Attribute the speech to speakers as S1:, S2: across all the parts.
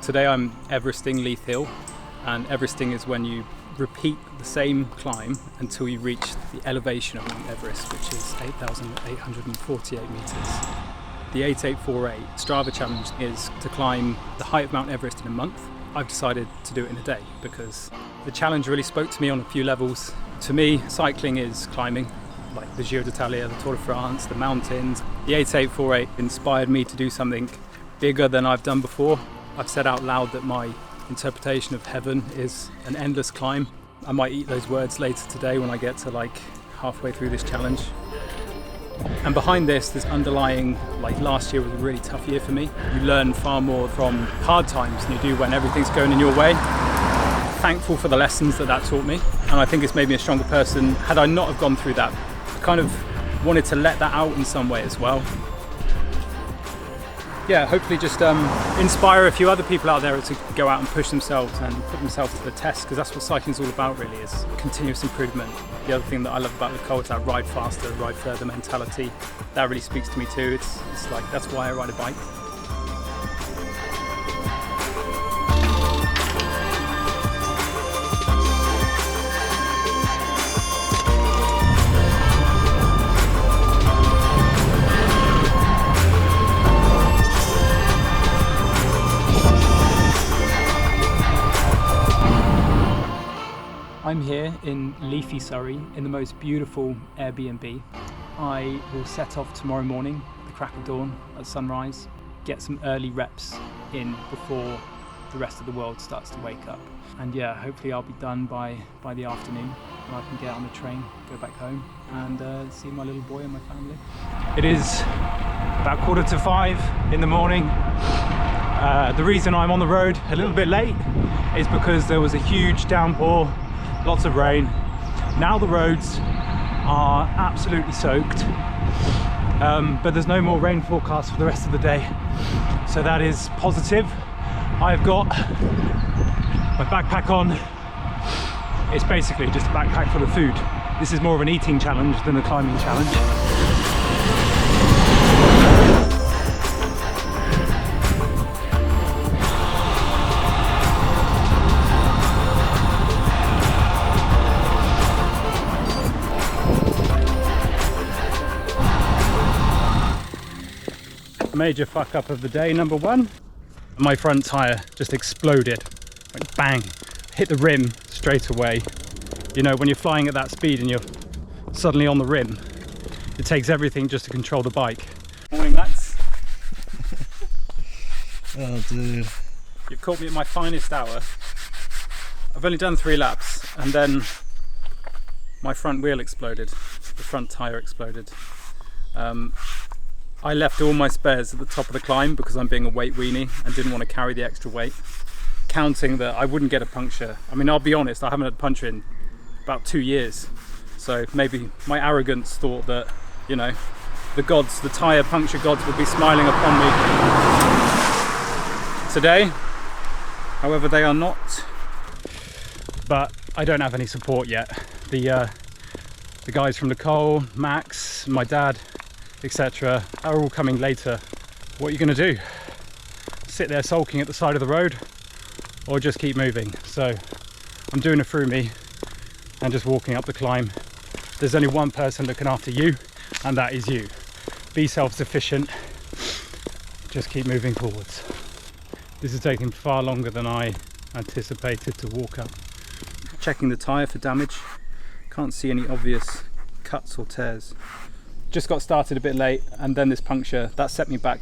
S1: Today I'm Everesting Leith Hill, and Everesting is when you repeat the same climb until you reach the elevation of Mount Everest, which is 8,848 metres. The 8848 Strava challenge is to climb the height of Mount Everest in a month. I've decided to do it in a day because the challenge really spoke to me on a few levels. To me, cycling is climbing, like the Giro d'Italia, the Tour de France, the mountains. The 8848 inspired me to do something bigger than I've done before. I've said out loud that my interpretation of heaven is an endless climb. I might eat those words later today when I get to like halfway through this challenge. And behind this, there's underlying, like last year was a really tough year for me. You learn far more from hard times than you do when everything's going in your way. Thankful for the lessons that taught me, and I think it's made me a stronger person. Had I not have gone through that, I kind of wanted to let that out in some way as well. Yeah, hopefully just inspire a few other people out there to go out and push themselves and put themselves to the test, because that's what cycling is all about really, is continuous improvement. The other thing that I love about the COL is that ride faster, ride further mentality. That really speaks to me too. It's like, that's why I ride a bike. I'm here in leafy Surrey in the most beautiful Airbnb. I will set off tomorrow morning, the crack of dawn at sunrise, get some early reps in before the rest of the world starts to wake up. And yeah, hopefully I'll be done by the afternoon and I can get on the train, go back home and see my little boy and my family. It is about 4:45 in the morning. The reason I'm on the road a little bit late is because there was a huge downpour. Lots of rain. Now the roads are absolutely soaked, but there's no more rain forecast for the rest of the day, so that is positive. I've got my backpack on. It's basically just a backpack full of food. This is more of an eating challenge than a climbing challenge. Major fuck up of the day, number one. My front tyre just exploded, went bang, hit the rim straight away. You know, when you're flying at that speed and you're suddenly on the rim, it takes everything just to control the bike. Morning lads.
S2: Oh dude.
S1: You've caught me at my finest hour. I've only done 3 laps and then my front wheel exploded, the front tyre exploded. I left all my spares at the top of the climb because I'm being a weight weenie and didn't want to carry the extra weight, counting that I wouldn't get a puncture. I mean, I'll be honest, I haven't had a puncture in about 2 years. So maybe my arrogance thought that, you know, the gods, the tyre puncture gods would be smiling upon me. Today, however, they are not. But I don't have any support yet. The guys from the COL, Max, my dad, etc. are all coming later. What are you going to do? Sit there sulking at the side of the road or just keep moving? So I'm doing it through me and just walking up the climb. There's only one person looking after you, and that is you. Be self-sufficient, just keep moving forwards. This is taking far longer than I anticipated to walk up. Checking the tyre for damage. Can't see any obvious cuts or tears. Just got started a bit late, and then this puncture that set me back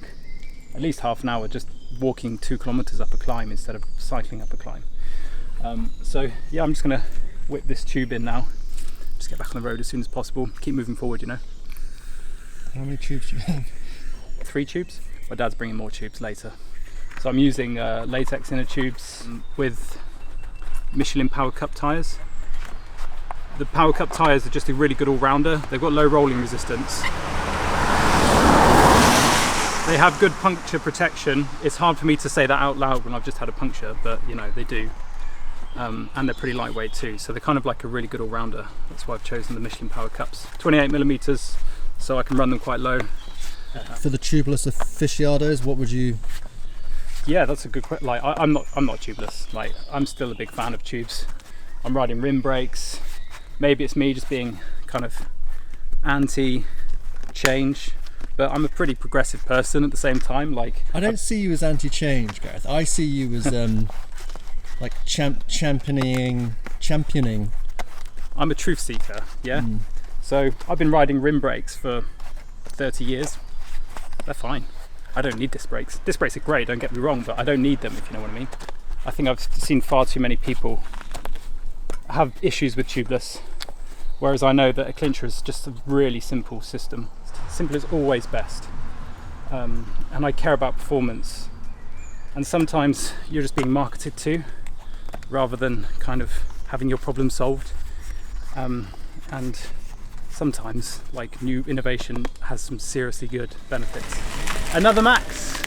S1: at least half an hour just walking 2 kilometers up a climb instead of cycling up a climb. So yeah, I'm just gonna whip this tube in now, just get back on the road as soon as possible, keep moving forward, you know.
S2: How many tubes do you have?
S1: 3 tubes. My dad's bringing more tubes later, so I'm using latex inner tubes with Michelin Power Cup tyres. The Power Cup tyres are just a really good all-rounder. They've got low rolling resistance. They have good puncture protection. It's hard for me to say that out loud when I've just had a puncture, but you know, they do. And they're pretty lightweight too, so they're kind of like a really good all-rounder. That's why I've chosen the Michelin Power Cups. 28mm, so I can run them quite low.
S2: For the tubeless aficionados, what would you
S1: Yeah, that's a good question. Like, I'm not tubeless. Like, I'm still a big fan of tubes. I'm riding rim brakes. Maybe it's me just being kind of anti-change, but I'm a pretty progressive person at the same time. Like,
S2: I don't see you as anti-change, Gareth. I see you as like championing.
S1: I'm a truth seeker, yeah. So I've been riding rim brakes for 30 years. They're fine. I don't need disc brakes. Disc brakes are great, don't get me wrong, but I don't need them, if you know what I mean. I think I've seen far too many people have issues with tubeless, whereas I know that a clincher is just a really simple system. Simple is always best. And I care about performance. And sometimes you're just being marketed to, rather than kind of having your problem solved. And sometimes, like, new innovation has some seriously good benefits. Another Max.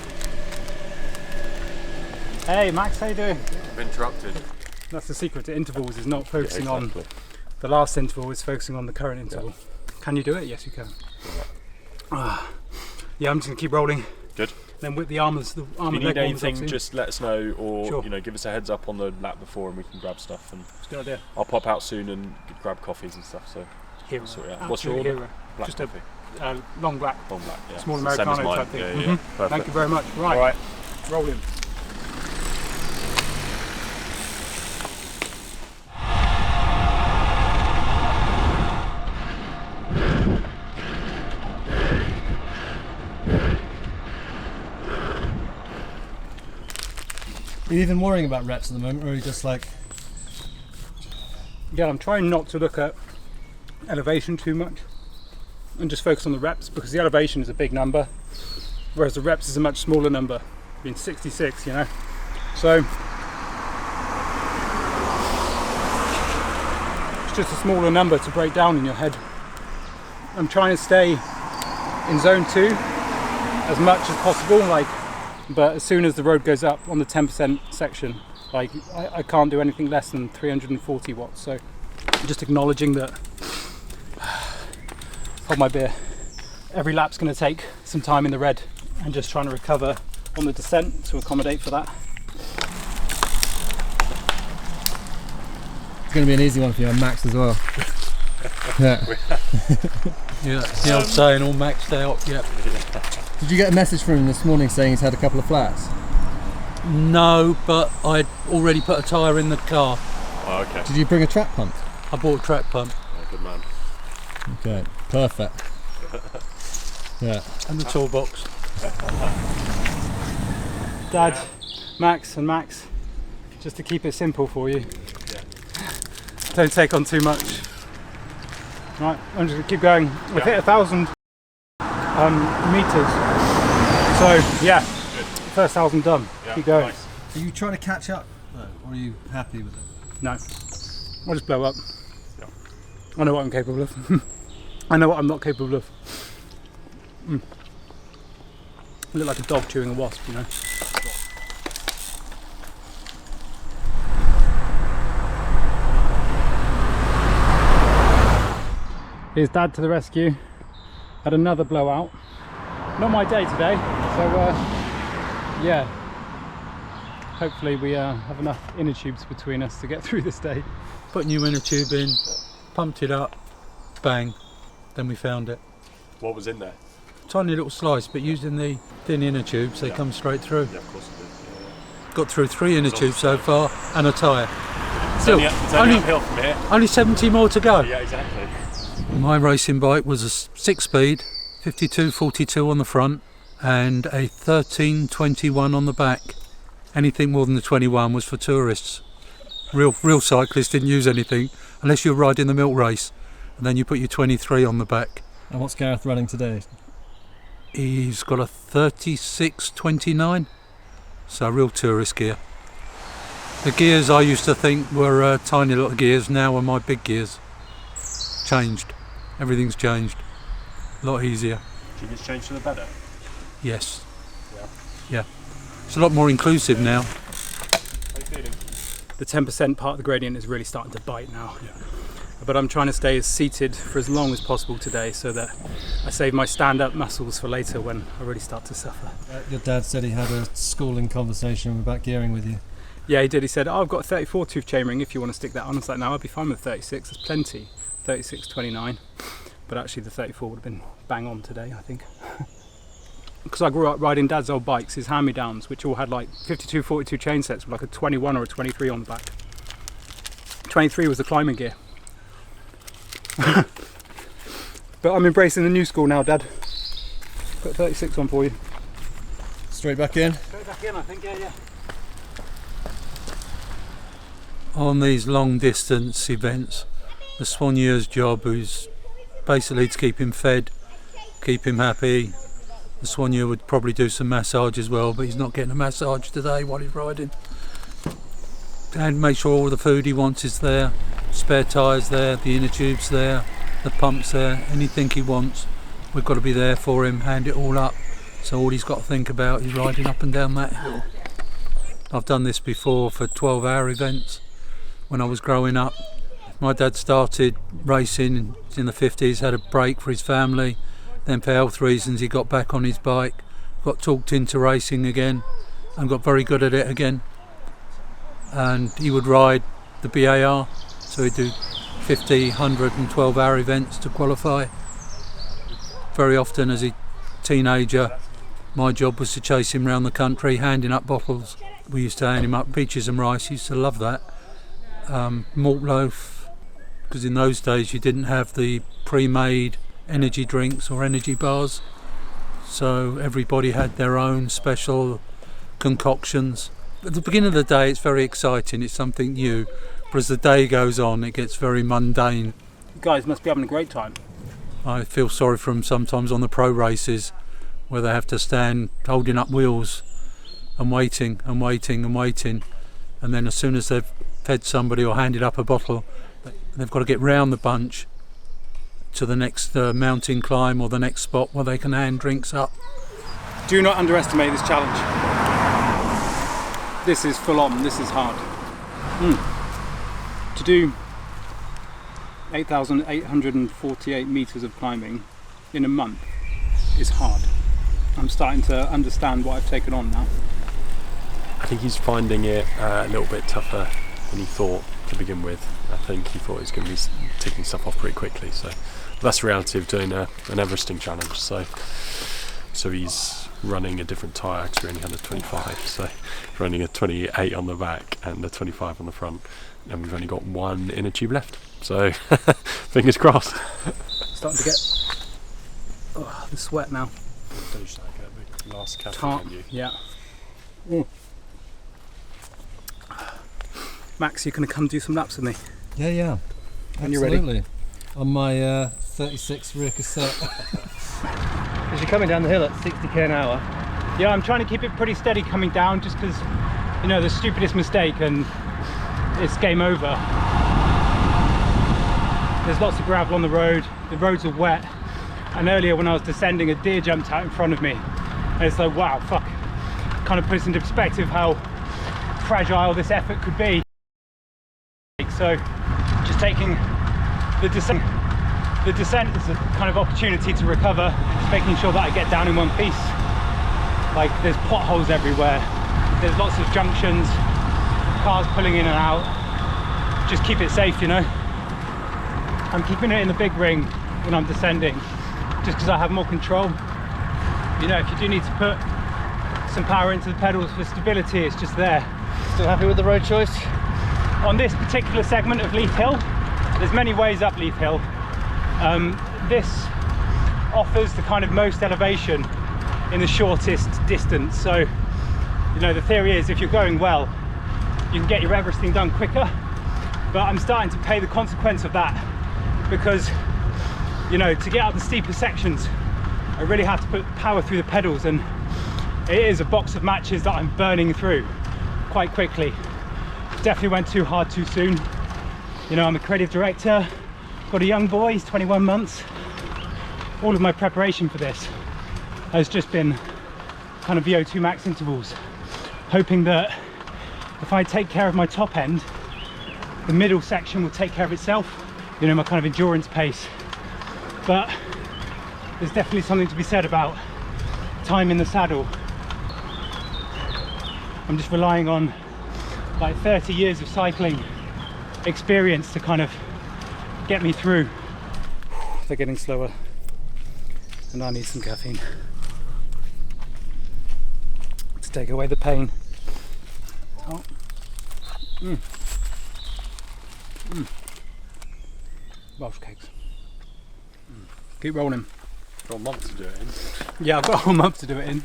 S1: Hey Max, how you doing?
S3: I've interrupted.
S1: That's the secret to intervals, is not focusing on the last interval, is focusing on the current interval. Yeah. Can you do it? Yes, you can. Yeah, I'm just gonna keep rolling.
S3: Good.
S1: Then with the armors,
S3: if you need anything, just let us know, or give us a heads up on the lap before, and we can grab stuff. And
S1: it's a good idea.
S3: I'll pop out soon and grab coffees and stuff. So
S1: hero.
S3: What's your order?
S1: Hero.
S3: Black
S1: just
S3: coffee.
S1: Long black.
S3: Long black. Yeah.
S1: Small Americano type thing.
S3: Yeah, perfect.
S1: Thank you very much. Right.
S3: All right.
S1: Rolling.
S2: Are you even worrying about reps at the moment, or are you just like...
S1: Yeah, I'm trying not to look at elevation too much and just focus on the reps, because the elevation is a big number, whereas the reps is a much smaller number, being 66, you know. So it's just a smaller number to break down in your head. I'm trying to stay in zone 2 as much as possible, but as soon as the road goes up on the 10% section, I can't do anything less than 340 watts. So just acknowledging that, hold my beer, every lap's going to take some time in the red, and just trying to recover on the descent to accommodate for that.
S2: It's going to be an easy one for you and Max as well. Yeah.
S4: Yeah, the old saying, all maxed out. Yep.
S2: Did you get a message from him this morning saying he's had a couple of flats?
S4: No, but I'd already put a tyre in the car.
S3: Oh, okay.
S2: Did you bring a track pump?
S4: I bought a track pump.
S3: Oh, good man.
S2: Okay, perfect. Yeah.
S4: And the toolbox.
S1: Dad, Max and Max, just to keep it simple for you.
S3: Yeah.
S1: Don't take on too much. Right, I'm just gonna keep going. We've hit 1,000 meters. So yeah,
S3: good.
S1: First 1,000 done.
S3: Yeah,
S1: keep going.
S3: nice.
S2: Are you trying to catch up though, or are you happy with it?
S1: No, I'll just blow up.
S3: Yeah.
S1: I know what I'm capable of. I know what I'm not capable of. I look like a dog chewing a wasp, you know. Here's Dad to the rescue. Had another blowout. Not my day today, so yeah. Hopefully we have enough inner tubes between us to get through this day.
S4: Put new inner tube in, pumped it up, bang, then we found it.
S3: What was in there?
S4: Tiny little slice, but using the thin inner tubes, they come straight through.
S3: Yeah, of course it did. Yeah.
S4: Got through 3 inner tubes so far, and a tyre.
S3: It's only uphill from here.
S4: Only 70 more to go.
S3: Yeah, exactly.
S4: My racing bike was a 6-speed, 52/42 on the front, and a 13/21 on the back. Anything more than the 21 was for tourists. Real cyclists didn't use anything unless you're riding the milk race, and then you put your 23 on the back.
S2: And what's Gareth running today?
S4: He's got a 36/29, so real tourist gear. The gears I used to think were tiny little gears, now are my big gears. Changed. Everything's changed. A lot easier.
S3: Do you think it's changed for the better?
S4: Yes.
S3: Yeah.
S4: Yeah. It's a lot more inclusive now.
S3: How are you feeling?
S1: The 10% part of the gradient is really starting to bite now.
S3: Yeah.
S1: but I'm trying to stay as seated for as long as possible today so that I save my stand-up muscles for later when I really start to suffer.
S2: Your dad said he had a schooling conversation about gearing with you.
S1: Yeah, he did. He said, oh, I've got a 34 tooth chainring if you want to stick that on. I was like, no, I'd be fine with 36, there's plenty. 36, 29. But actually the 34 would have been bang on today, I think. Because I grew up riding Dad's old bikes, his hand-me-downs, which all had like 52, 42 chain sets with like a 21 or a 23 on the back. 23 was the climbing gear. But I'm embracing the new school now, Dad. Put 36 on for you.
S2: Straight back in?
S1: Straight back in, I think, yeah.
S4: On these long distance events, the soigneur's job is basically to keep him fed, keep him happy. The soigneur would probably do some massage as well, but he's not getting a massage today while he's riding. And make sure all the food he wants is there, spare tyres there, the inner tubes there, the pumps there, anything he wants, we've got to be there for him, hand it all up. So all he's got to think about is riding up and down that hill. I've done this before for 12-hour events when I was growing up. My dad started racing in the 50s, had a break for his family, then for health reasons he got back on his bike, got talked into racing again and got very good at it again. And he would ride the BAR, so he'd do 50, 100 and 12-hour events to qualify. Very often as a teenager, my job was to chase him around the country handing up bottles. We used to hand him up peaches and rice, he used to love that. Malt loaf, because in those days you didn't have the pre-made energy drinks or energy bars, so everybody had their own special concoctions. At the beginning of the day it's very exciting, it's something new, but as the day goes on it gets very mundane.
S1: You guys must be having a great time.
S4: I feel sorry for them sometimes on the pro races where they have to stand holding up wheels and waiting and waiting and waiting, and then as soon as they've fed somebody or handed up a bottle, they've got to get round the bunch to the next mountain climb or the next spot where they can hand drinks up.
S1: Do not underestimate this challenge. This is full on, this is hard. To do 8,848 metres of climbing in a month is hard. I'm starting to understand what I've taken on now.
S3: I think he's finding it a little bit tougher than he thought to begin with. I think he thought he was going to be ticking stuff off pretty quickly. So that's the reality of doing an Everesting challenge. So he's running a different tyre because we only had a 25. So running a 28 on the back and a 25 on the front, and we've only got one inner tube left. So fingers crossed.
S1: Starting to get the sweat now.
S3: The last cap
S1: on you. Yeah. Max, you going to come do some laps with me?
S2: Yeah.
S1: When you're ready.
S2: Absolutely. On my 36 rear cassette. Because you're coming down the hill at 60k an hour.
S1: Yeah, I'm trying to keep it pretty steady coming down just because, you know, the stupidest mistake and it's game over. There's lots of gravel on the roads are wet, and earlier when I was descending a deer jumped out in front of me and it's like, wow, fuck. Kind of puts into perspective how fragile this effort could be. So just taking the descent as a kind of opportunity to recover, just making sure that I get down in one piece. Like there's potholes everywhere, there's lots of junctions, cars pulling in and out. Just keep it safe, you know. I'm keeping it in the big ring when I'm descending just because I have more control. You know, if you do need to put some power into the pedals for stability, it's just there.
S2: Still happy with the road choice?
S1: On this particular segment of Leith Hill, there's many ways up Leith Hill. This offers the kind of most elevation in the shortest distance. So, you know, the theory is if you're going well, you can get your Everesting done quicker. But I'm starting to pay the consequence of that because, you know, to get up the steeper sections, I really have to put power through the pedals, and it is a box of matches that I'm burning through quite quickly. Definitely went too hard too soon. You know, I'm a creative director, got a young boy, he's 21 months. All of my preparation for this has just been kind of VO2 max intervals, hoping that if I take care of my top end, the middle section will take care of itself. you know, my kind of endurance pace. But there's definitely something to be said about time in the saddle. I'm just relying on like 30 years of cycling experience to kind of get me through. They're getting slower and I need some caffeine to take away the pain. Oh. Welsh cakes. Keep rolling.
S3: Got a month to do it in.
S1: Yeah, I've got a whole month to do it in.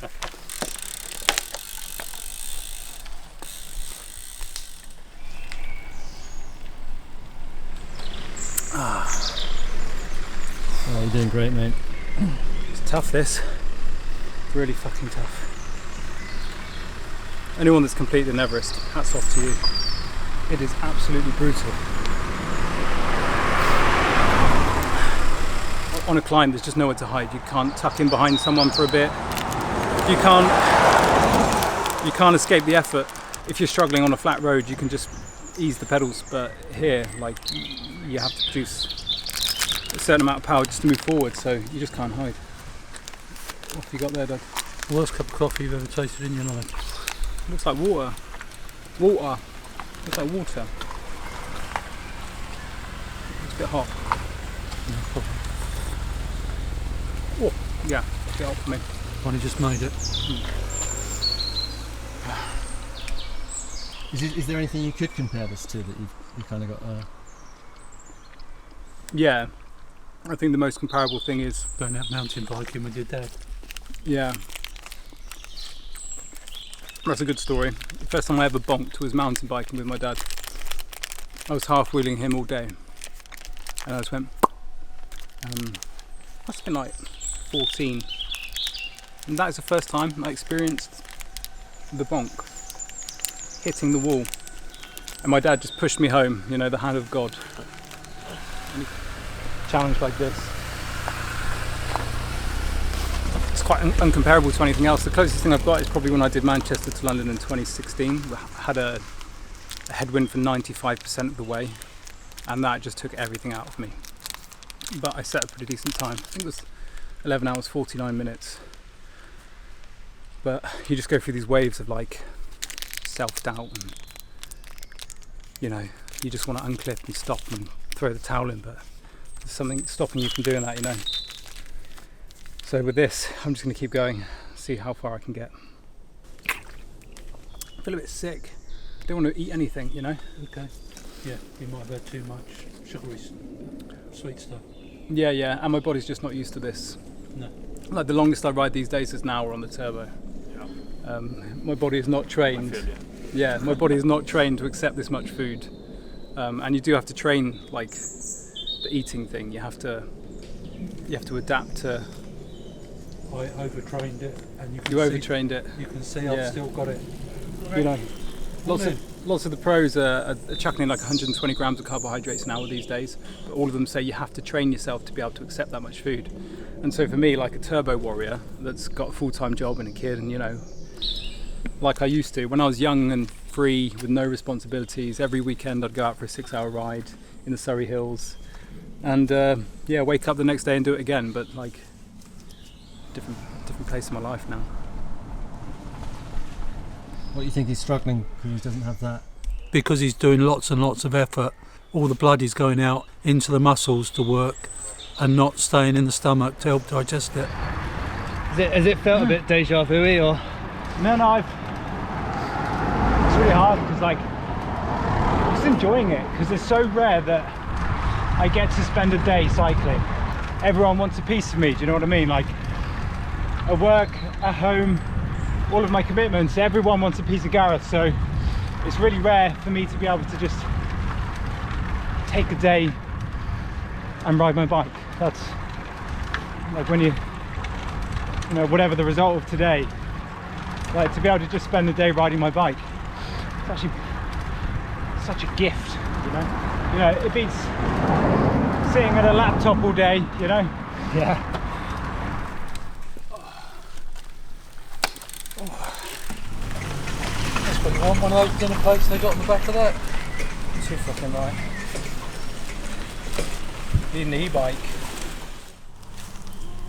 S2: Oh, you're doing great, mate.
S1: It's tough, this. It's really fucking tough. Anyone that's completed an Everest, hats off to you. It is absolutely brutal. On a climb, there's just nowhere to hide. You can't tuck in behind someone for a bit. You can't escape the effort. If you're struggling on a flat road, you can just ease the pedals. But here, like, you have to produce a certain amount of power just to move forward. So you just can't hide. What have you got there, Doug?
S4: Worst cup of coffee you've ever tasted in your life.
S1: Looks like water. Water. Looks like water. It's a bit hot. Oh, yeah, it's a bit hot for me.
S4: Only just made it.
S2: Is there anything you could compare this to that you've kind of got?
S1: Yeah, I think the most comparable thing is
S4: Going out mountain biking with your dad.
S1: yeah. That's a good story. The first time I ever bonked was mountain biking with my dad. I was half wheeling him all day, and I just went. Must have been like 14, and that is the first time I experienced the bonk, hitting the wall, and my dad just pushed me home. You know, the hand of God. Challenge like this. It's quite uncomparable to anything else. The closest thing I've got is probably when I did Manchester to London in 2016. We had a headwind for 95% of the way, and that just took everything out of me. But I set a pretty decent time. I think it was 11 hours 49 minutes. But you just go through these waves of like self-doubt, and you know, you just want to unclip and stop and throw the towel in, but there's something stopping you from doing that, you know. So with this, I'm just going to keep going, see how far I can get. I feel a bit sick. I don't want to eat anything, you know.
S4: Okay. Yeah, you might have had too much sugary, sweet stuff.
S1: Yeah, and my body's just not used to this.
S4: No.
S1: Like the longest I ride these days is an hour on the turbo.
S3: Yeah.
S1: My body is not trained.
S3: I feel you.
S1: Yeah, my body is not trained to accept this much food. And you do have to train, like the eating thing. You have to adapt to.
S4: I overtrained it, and you can
S1: You
S4: see,
S1: overtrained it.
S4: You can see
S1: Yeah.
S4: I've still got it.
S1: You know, lots of the pros are chucking in like 120 grams of carbohydrates an hour these days, but all of them say you have to train yourself to be able to accept that much food. And so for me, like a turbo warrior that's got a full-time job and a kid, and you know, like I used to when I was young and free with no responsibilities, every weekend I'd go out for a 6-hour ride in the Surrey Hills, and wake up the next day and do it again. But like different place in my life now.
S2: What do you think he's struggling because he doesn't have that?
S4: Because he's doing lots and lots of effort. All the blood is going out into the muscles to work and not staying in the stomach to help digest it.
S2: Has it felt a bit deja vu-y or?
S1: No, it's really hard because like I'm just enjoying it because it's so rare that I get to spend a day cycling. Everyone wants a piece of me, do you know what I mean? Like at work, at home, all of my commitments, everyone wants a piece of Gareth, so it's really rare for me to be able to just take a day and ride my bike. That's like when you know, whatever the result of today, like to be able to just spend the day riding my bike, it's actually such a gift, you know. You know, it beats sitting at a laptop all day, you know. Yeah.
S4: That's what you want, one of those dinner plates they got on the back of that.
S1: Too fucking right. Needing the e-bike.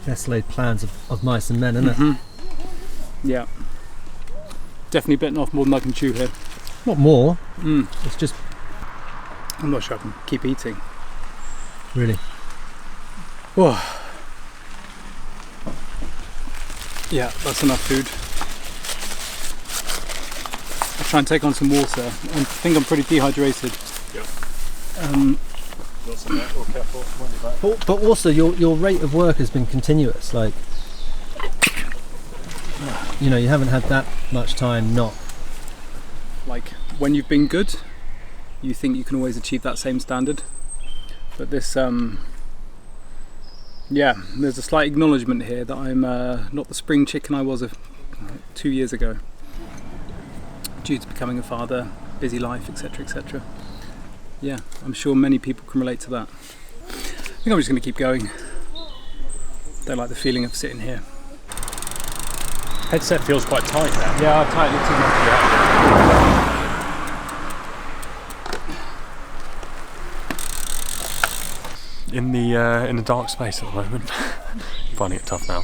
S2: Best laid plans of mice and men, isn't it?
S1: Yeah. Definitely bitten off more than I can chew here.
S2: Not more. It's just
S1: I'm not sure I can keep eating.
S2: really.
S1: Whoa. Yeah, that's enough food. I'll try and take on some water. I think I'm pretty dehydrated.
S3: Yeah.
S2: But also your rate of work has been continuous. Like, you know, you haven't had that much time not.
S1: Like, when you've been good, you think you can always achieve that same standard. But this, yeah, there's a slight acknowledgement here that I'm not the spring chicken I was 2 years ago, due to becoming a father, busy life, etc, etc. Yeah, I'm sure many people can relate to that. I think I'm just going to keep going. Don't like the feeling of sitting here.
S3: Headset feels quite tight now.
S1: Yeah, I've tightened it too much.
S3: In the dark space at the moment. Finding it tough now.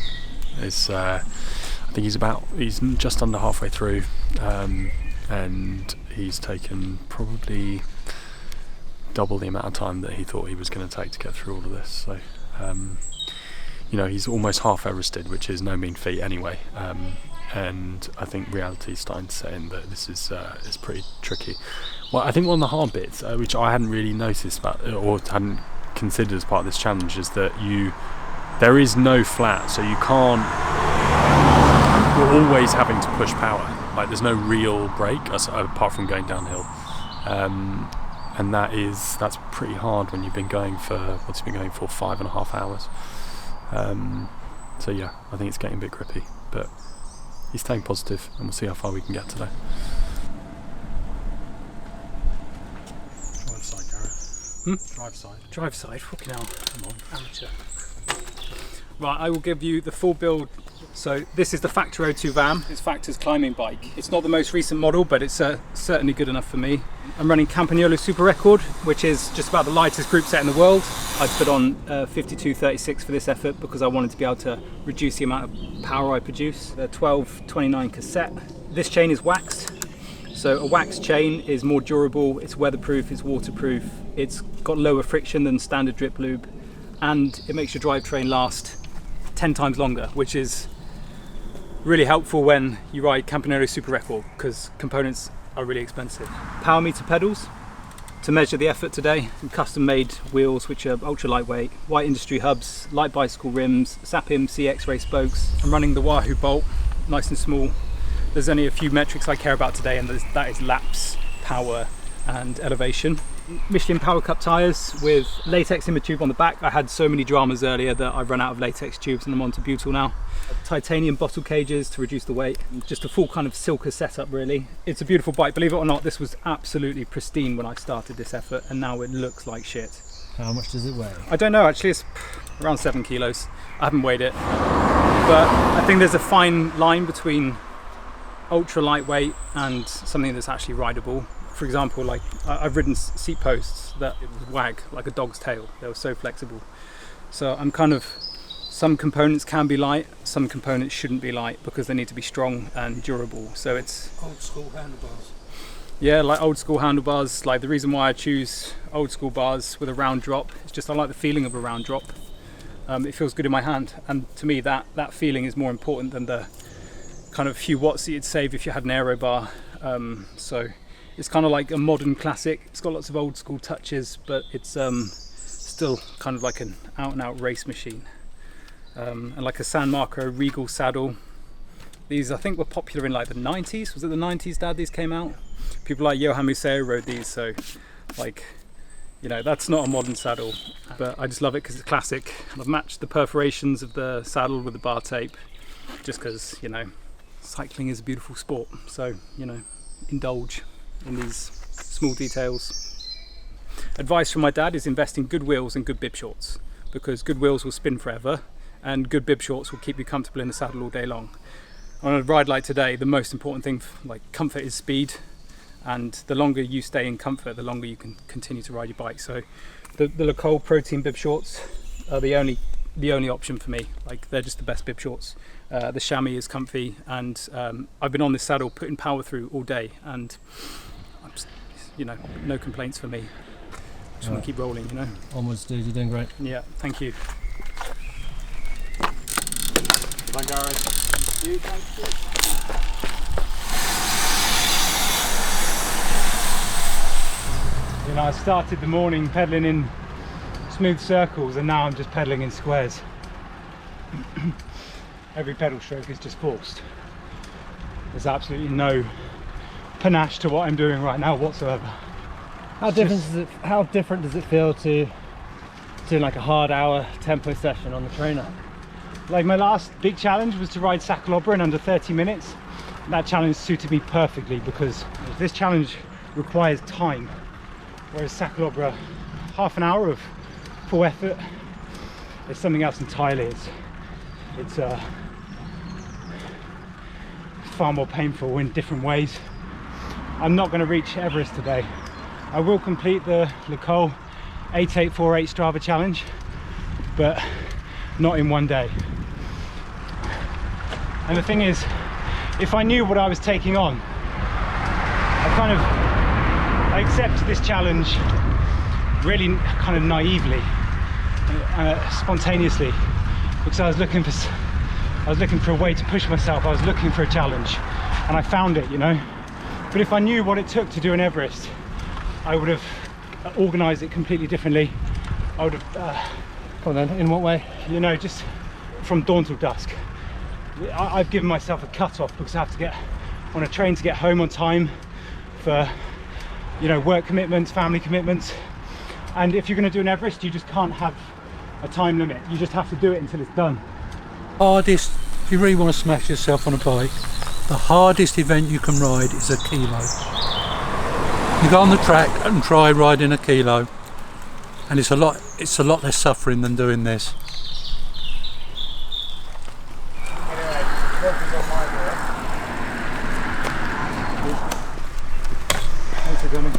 S3: I think he's just under halfway through, and he's taken probably double the amount of time that he thought he was going to take to get through all of this. So, you know, he's almost half Everested, which is no mean feat anyway. And I think reality is starting to set in that this is pretty tricky. Well, I think one of the hard bits, which I hadn't really noticed about or hadn't considered as part of this challenge, is that there is no flat, so you can't. You're always having to push power. Like, there's no real break apart from going downhill. And that's pretty hard when you've been going for 5.5 hours. So yeah, I think it's getting a bit grippy, but he's staying positive, and we'll see how far we can get today.
S4: Drive side, Gareth. Drive side.
S1: Drive side, fucking hell. Come on, amateur. Right, I will give you the full build. So this is the Factor 02 VAM. It's Factor's climbing bike. It's not the most recent model, but it's certainly good enough for me. I'm running Campagnolo Super Record, which is just about the lightest group set in the world. I put on 52.36 for this effort because I wanted to be able to reduce the amount of power I produce. The 12.29 cassette. This chain is waxed. So a waxed chain is more durable, it's weatherproof, it's waterproof, it's got lower friction than standard drip lube, and it makes your drivetrain last 10 times longer, which is really helpful when you ride Campagnolo Super Record because components are really expensive. Power meter pedals to measure the effort today. Some custom made wheels which are ultra lightweight, white industry hubs, light bicycle rims, Sapim CX race spokes. I'm running the Wahoo bolt, nice and small. There's only a few metrics I care about today, and that is laps, power and elevation. Michelin Power Cup tyres with latex inner tube on the back. I had so many dramas earlier that I've run out of latex tubes and I'm onto butyl now. Titanium bottle cages to reduce the weight. Just a full kind of Silka setup really. It's a beautiful bike, believe it or not. This was absolutely pristine when I started this effort, and now it looks like shit.
S2: How much does it weigh?
S1: I don't know actually, it's around 7 kilos. I haven't weighed it. But I think there's a fine line between ultra lightweight and something that's actually rideable. For example, like I've ridden seat posts that it would wag like a dog's tail. They were so flexible. So I'm kind of, some components can be light, some components shouldn't be light because they need to be strong and durable. So it's
S4: Old school handlebars.
S1: yeah, like old school handlebars. Like the reason why I choose old school bars with a round drop is just I like the feeling of a round drop. It feels good in my hand, and to me that feeling is more important than the kind of few watts that you'd save if you had an aero bar. So it's kind of like a modern classic. It's got lots of old school touches, but it's still kind of like an out and out race machine. And like a San Marco Regal saddle. These I think were popular in like the 90s. Was it the 90s, Dad, these came out? People like Johan Museo rode these, so like, you know, that's not a modern saddle, but I just love it because it's classic. And I've matched the perforations of the saddle with the bar tape just because, you know, cycling is a beautiful sport, so, you know, indulge in these small details. Advice from my dad is invest in good wheels and good bib shorts, because good wheels will spin forever and good bib shorts will keep you comfortable in the saddle all day long. On a ride like today, the most important thing, like comfort, is speed, and the longer you stay in comfort, the longer you can continue to ride your bike. So the Le Col protein bib shorts are the only option for me. Like, they're just the best bib shorts. The chamois is comfy, and I've been on this saddle putting power through all day, and I'm just, no complaints for me. Just want to keep rolling,
S2: Onwards, dude, you're doing great.
S1: Yeah, thank you.
S3: Thank Gary.
S1: Thank you. I started the morning pedalling in smooth circles, and now I'm just pedalling in squares. Every pedal stroke is just forced. There's absolutely no panache to what I'm doing right now whatsoever.
S2: How different does it feel to doing like a hard hour tempo session on the trainer?
S1: Like, my last big challenge was to ride Sakalobra in under 30 minutes. That challenge suited me perfectly because this challenge requires time, whereas Sakalobra, half an hour of full effort, is something else entirely. It's far more painful in different ways. I'm not going to reach Everest today. I will complete the Le Col 8848 Strava challenge, but not in one day. And the thing is, if I knew what I was taking on, I accepted this challenge really kind of naively, spontaneously, because I was looking for a way to push myself. I was looking for a challenge, and I found it, But if I knew what it took to do an Everest, I would have organised it completely differently. I would have...
S2: Come on then, in what way?
S1: Just from dawn till dusk. I've given myself a cut-off because I have to get on a train to get home on time for, work commitments, family commitments. And if you're going to do an Everest, you just can't have a time limit. You just have to do it until it's done.
S4: Hardest, if you really want to smash yourself on a bike, the hardest event you can ride is a kilo. You go on the track and try riding a kilo, and it's a lot less suffering than doing this.
S1: Anyway, working's on my door. Thanks for coming.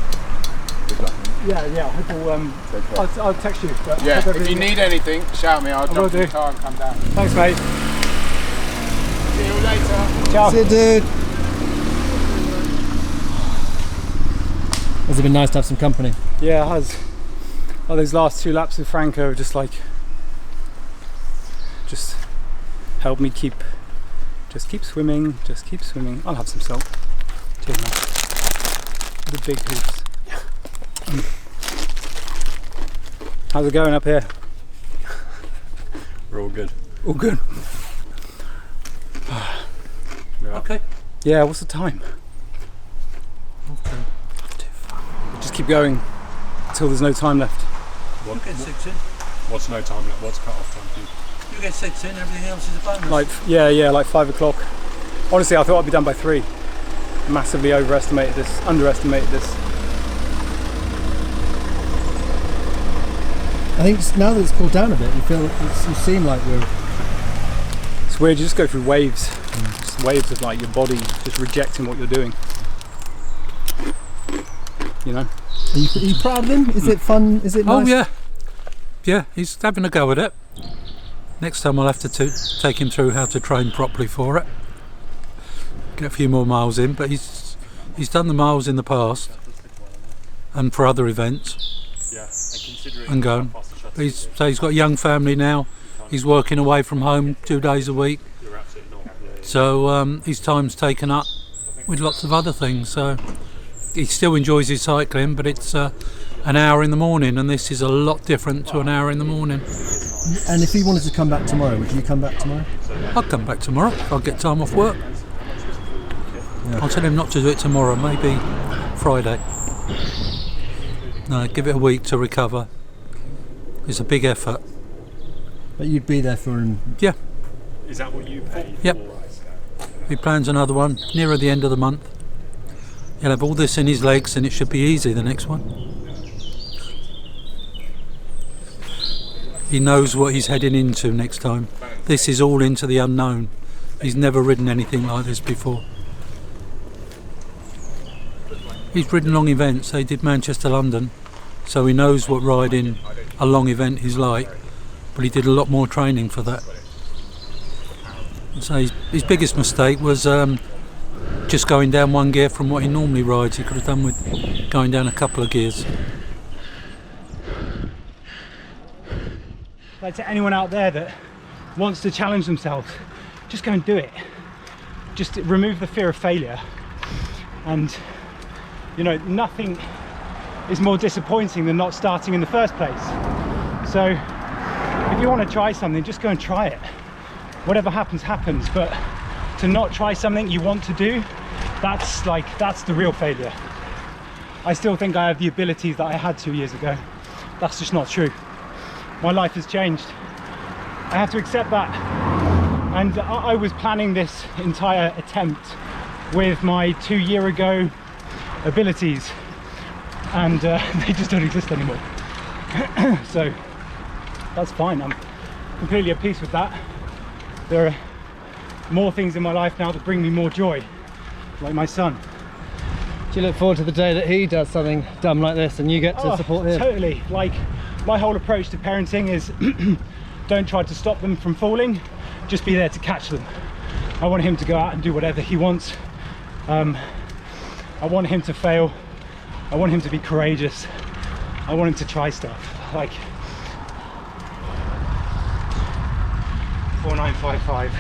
S1: Yeah, I hope I'll text you. But
S5: Yeah, if you need anything, shout me. I'll jump in the car and come down.
S1: Thanks, mate.
S5: See you later.
S1: Ciao.
S2: See you, dude. Has it been nice to have some company?
S1: Yeah, it has. Oh, those last 2 laps with Franco just helped me keep swimming, just keep swimming. I'll have some salt. Cheers, man. The big hoops. How's it going up here?
S3: We're all good.
S1: All good.
S4: Okay.
S1: Yeah, what's the time?
S4: Okay.
S1: Just keep going until there's no time left.
S4: You get 6 in.
S3: What's no time left? What's cut off time for you?
S4: You get 6 in, everything else is a bonus.
S1: Like 5 o'clock. Honestly, I thought I'd be done by 3. Massively underestimated this.
S2: I think now that it's cooled down a bit, you seem like we're...
S1: It's weird, you just go through waves. Just waves of like your body just rejecting what you're doing.
S2: Are you proud of him? Is it fun? Is it nice?
S4: Oh yeah, he's having a go at it. Next time I'll have to take him through how to train properly for it. Get a few more miles in, but he's done the miles in the past and for other events.
S3: Yeah, and considering
S4: and going. But he's got a young family now. He's working away from home 2 days a week.
S3: you're absolutely not.
S4: So his time's taken up with lots of other things. So he still enjoys his cycling, but it's an hour in the morning, and this is a lot different to an hour in the morning.
S2: And if he wanted to come back tomorrow, would you come back tomorrow?
S4: I'll come back tomorrow. I'll get time off work. Yeah. I'll tell him not to do it tomorrow, maybe Friday. No, give it a week to recover. It's a big effort.
S2: But you'd be there for him?
S4: Yeah.
S3: Is that what you pay?
S4: Yep. He plans another one nearer the end of the month. He'll have all this in his legs, and it should be easy the next one. He knows what he's heading into next time. This is all into the unknown. He's never ridden anything like this before. He's ridden long events. They did Manchester, London, so he knows what riding a long event is like, but he did a lot more training for that. So his biggest mistake was just going down one gear from what he normally rides. He could have done with going down a couple of gears.
S6: Like, to anyone out there that wants to challenge themselves, just go and do it. Just remove the fear of failure. And you know, nothing is more disappointing than not starting in the first place. So if you want to try something, just go and try it. Whatever happens, happens. But to not try something you want to do, that's the real failure. I still think I have the abilities that I had 2 years ago. That's just not true. My life has changed. I have to accept that. And I was planning this entire attempt with my 2 year ago abilities, and they just don't exist anymore. So that's fine. I'm completely at peace with that. There are more things in my life now that bring me more joy, like my son.
S2: Do you look forward to the day that he does something dumb like this and you get to support him?
S6: Totally. Like, my whole approach to parenting is don't try to stop them from falling, just be there to catch them. I want him to go out and do whatever he wants. I want him to fail. I want him to be courageous. I want him to try stuff. Like 4955.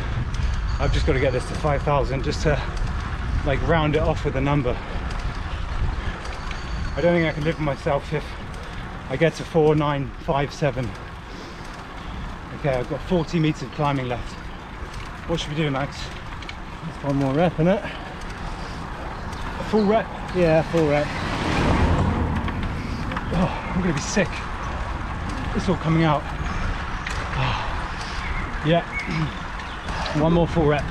S6: I've just got to get this to 5,000 just to like round it off with a number. I don't think I can live with myself if I get to 4957. Okay, I've got 40 meters of climbing left. What should we do, Max?
S2: Just one more rep, innit?
S6: A full rep?
S2: Yeah, full rep.
S6: Oh, I'm gonna be sick. It's all coming out. Oh. Yeah. One more full rep.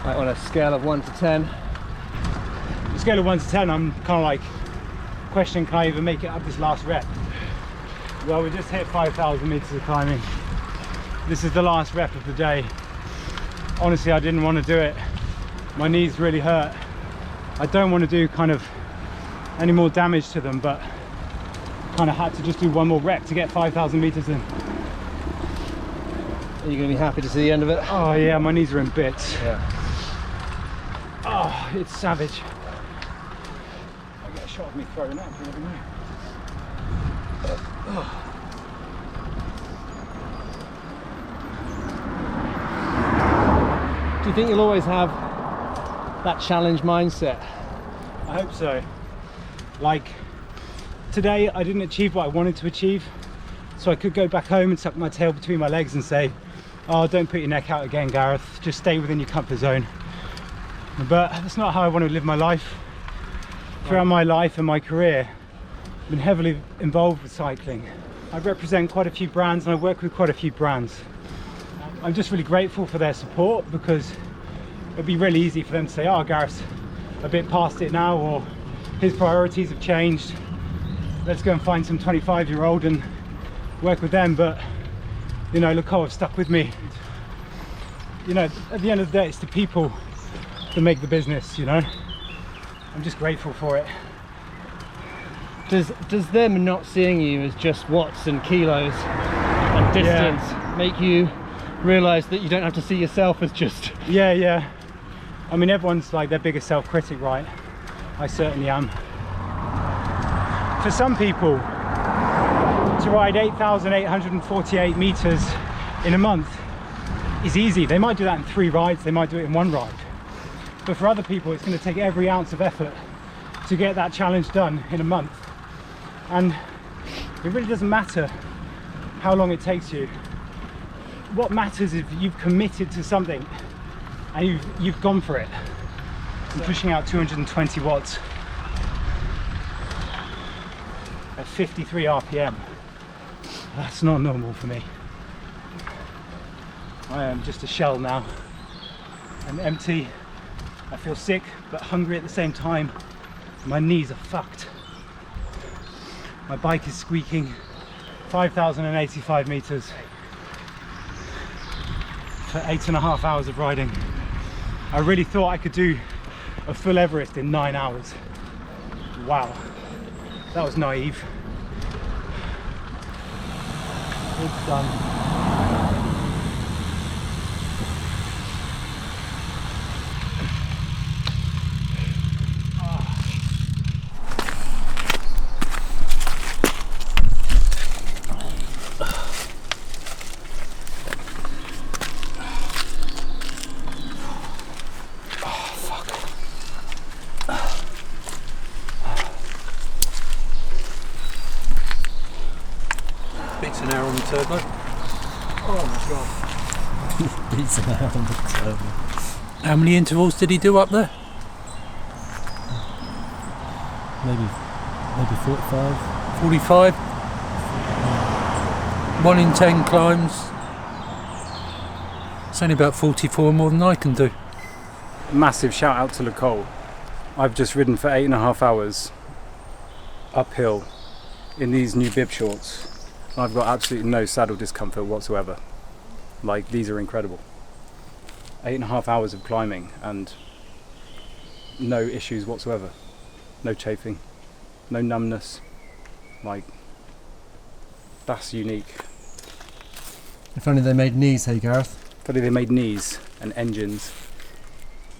S2: Like on a scale of 1 to 10.
S6: On a scale of 1 to 10, I'm kind of like questioning, can I even make it up this last rep? Well, we just hit 5,000 meters of climbing. This is the last rep of the day. Honestly, I didn't want to do it. My knees really hurt. I don't want to do kind of any more damage to them, but kind of had to just do one more rep to get 5,000 meters in.
S2: Are you going to be happy to see the end of it?
S6: Oh yeah, my knees are in bits.
S2: Yeah.
S6: Oh, it's savage. I get a shot of me throwing up, you never know.
S2: Do you think you'll always have that challenge mindset?
S6: I hope so. Like, today I didn't achieve what I wanted to achieve, so I could go back home and tuck my tail between my legs and say, oh, don't put your neck out again, Gareth, just stay within your comfort zone. But that's not how I want to live my life. Throughout my life and my career, I've been heavily involved with cycling. I represent quite a few brands and I work with quite a few brands. I'm just really grateful for their support, because it'd be really easy for them to say, oh, Gareth's a bit past it now, or his priorities have changed. Let's go and find some 25-year-old and work with them. But, you know, Le COL have stuck with me. You know, at the end of the day, it's the people that make the business, you know. I'm just grateful for it.
S2: Does them not seeing you as just watts and kilos and distance make you realise that you don't have to see yourself as just...
S6: Yeah. I mean, everyone's like their biggest self-critic, right? I certainly am. For some people, to ride 8,848 meters in a month is easy. They might do that in 3 rides, they might do it in 1 ride. But for other people, it's going to take every ounce of effort to get that challenge done in a month. And it really doesn't matter how long it takes you. What matters is if you've committed to something and you've gone for it. I'm pushing out 220 watts at 53 RPM. That's not normal for me. I am just a shell now. I'm empty. I feel sick but hungry at the same time. My knees are fucked. My bike is squeaking. 5,085 meters. for 8.5 hours of riding. I really thought I could do a full Everest in 9 hours. Wow, that was naive. It's done.
S4: Beats an hour on the turbo.
S6: Oh my god.
S2: Beats an hour on the turbo.
S4: How many intervals did he do up there?
S2: Maybe 45.
S4: 45. 1 in 10 climbs. It's only about 44 more than I can do.
S1: Massive shout out to the COL. I've just ridden for 8.5 hours uphill in these new bib shorts. I've got absolutely no saddle discomfort whatsoever. Like, these are incredible. 8.5 hours of climbing and no issues whatsoever. No chafing, no numbness. Like, that's unique.
S2: If only they made knees, hey Gareth.
S1: If only they made knees and engines.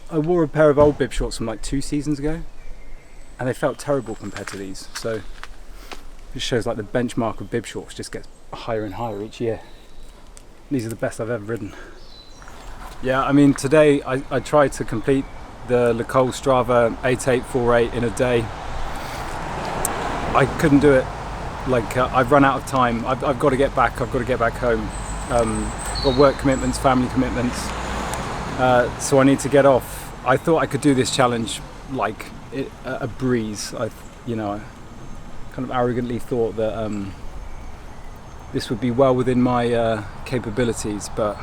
S1: I wore a pair of old bib shorts from like 2 seasons ago and they felt terrible compared to these. So it shows like the benchmark of bib shorts just gets higher and higher each year. These are the best I've ever ridden. Yeah, I mean today I tried to complete the COL Strava 8848 in a day. I couldn't do it. Like I've run out of time. I've got to get back. I've got to get back home. Got work commitments, family commitments. So I need to get off. I thought I could do this challenge like a breeze. I kind of arrogantly thought that this would be well within my capabilities, but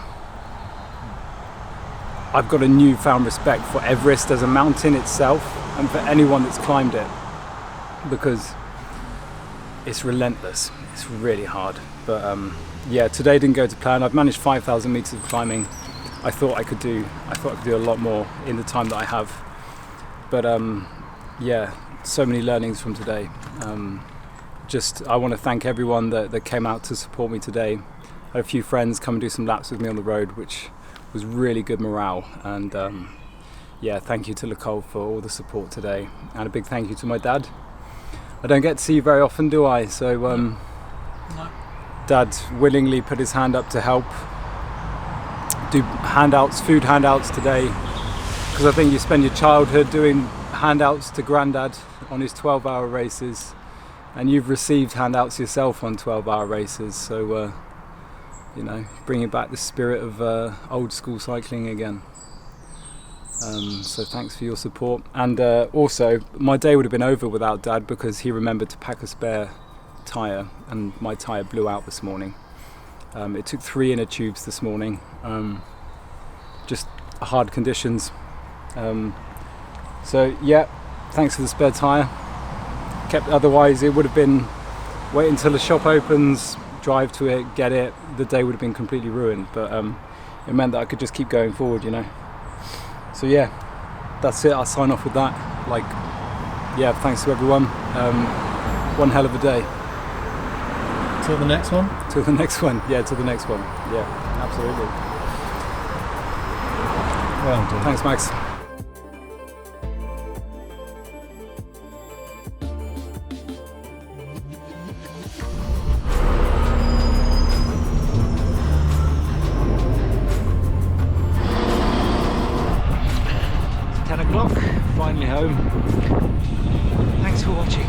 S1: I've got a newfound respect for Everest as a mountain itself and for anyone that's climbed it, because it's relentless. It's really hard. But yeah, today didn't go to plan. I've managed 5,000 meters of climbing. I thought I could do a lot more in the time that I have. But yeah, so many learnings from today. I want to thank everyone that came out to support me today. I had a few friends come and do some laps with me on the road, which was really good morale. And yeah, thank you to the COL for all the support today. And a big thank you to my dad. I don't get to see you very often, do I? So
S4: No.
S1: Dad willingly put his hand up to help do food handouts today, because I think you spend your childhood doing handouts to Grandad on his 12-hour races, and you've received handouts yourself on 12-hour races. So bringing back the spirit of old school cycling again. So thanks for your support. And also, my day would have been over without Dad, because he remembered to pack a spare tyre, and my tyre blew out this morning. It took 3 inner tubes this morning. Just hard conditions. So yeah, thanks for the spare tyre. Otherwise it would have been wait until the shop opens, drive to it, get it. The day would have been completely ruined, but it meant that I could just keep going forward, So yeah, that's it. I'll sign off with that. Yeah, thanks to everyone. One hell of a day.
S2: Till the next one?
S1: Till the next one. Yeah, till the next one. Yeah, absolutely.
S2: Well done.
S1: Thanks, Max. 10 o'clock, finally home. Thanks for watching.